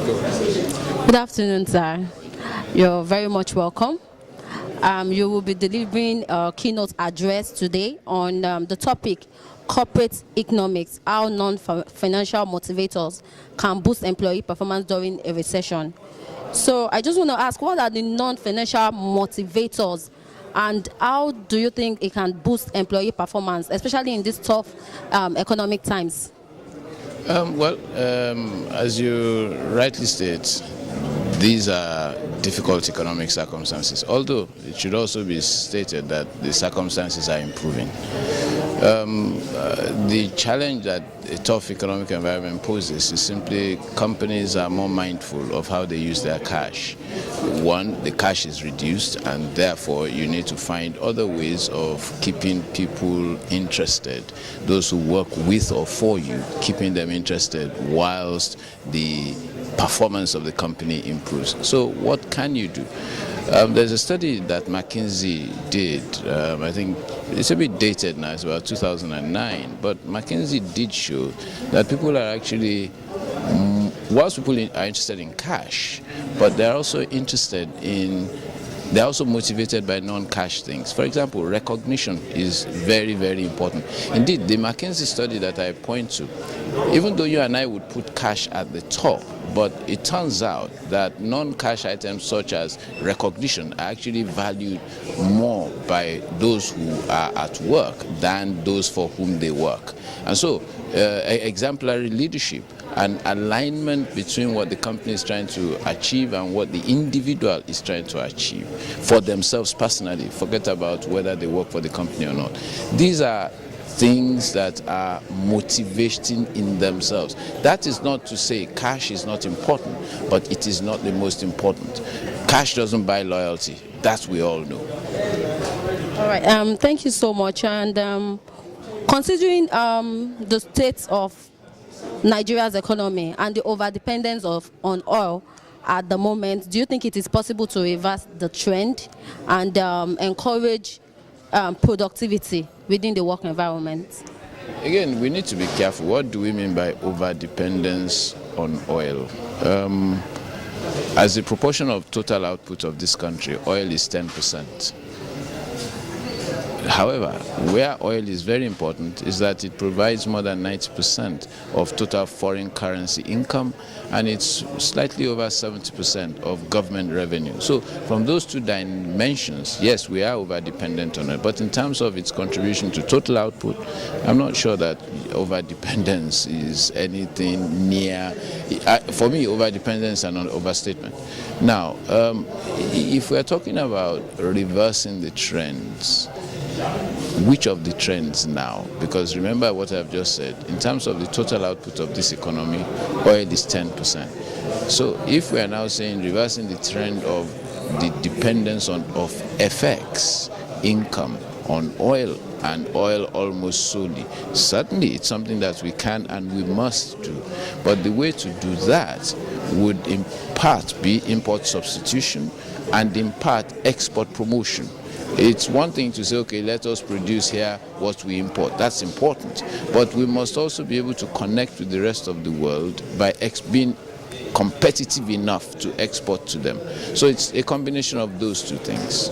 Good afternoon, sir. You're very much welcome. You will be delivering a keynote address today on the topic corporate economics, how non-financial motivators can boost employee performance during a recession. So I just want to ask, what are the non-financial motivators and how do you think it can boost employee performance, especially in these tough economic times? As you rightly state, these are difficult economic circumstances, although it should also be stated that the circumstances are improving. The challenge that a tough economic environment poses is simply companies are more mindful of how they use their cash. One, the cash is reduced, and therefore you need to find other ways of keeping people interested, those who work with or for you, keeping them interested whilst the performance of the company improves. So what can you do? There's a study that Mckinson did. I think it's a bit dated now, it's about 2009, but Mckinson did show that people are actually, whilst people are interested in cash, but they're also they're also motivated by non-cash things. For example, recognition is very, very important. Indeed, the Mckinson study that I point to, even though you and I would put cash at the top, but it turns out that non-cash items such as recognition are actually valued more by those who are at work than those for whom they work. And so, exemplary leadership and alignment between what the company is trying to achieve and what the individual is trying to achieve for themselves personally, forget about whether they work for the company or not. These are things that are motivating in themselves. That is not to say cash is not important, but it is not the most important. Cash doesn't buy loyalty. That we all know. All right. Thank you so much. And considering the state of Nigeria's economy and the overdependence on oil at the moment, do you think it is possible to reverse the trend and encourage productivity within the work environment? Again, we need to be careful. What do we mean by overdependence on oil? As a proportion of total output of this country, oil is 10%. However, where oil is very important is that it provides more than 90% of total foreign currency income, and it's slightly over 70% of government revenue. So from those two dimensions, yes, we are over-dependent on it, but in terms of its contribution to total output, I'm not sure that over-dependence is anything near. For me, over-dependence is an overstatement. Now, if we're talking about reversing the trends, which of the trends now? Because remember what I've just said, in terms of the total output of this economy, oil is 10%. So if we are now saying reversing the trend of the dependence of FX income on oil and oil almost solely, certainly it's something that we can and we must do. But the way to do that would in part be import substitution and in part export promotion. It's one thing to say, okay, let us produce here what we import. That's important. But we must also be able to connect with the rest of the world by being competitive enough to export to them. So it's a combination of those two things.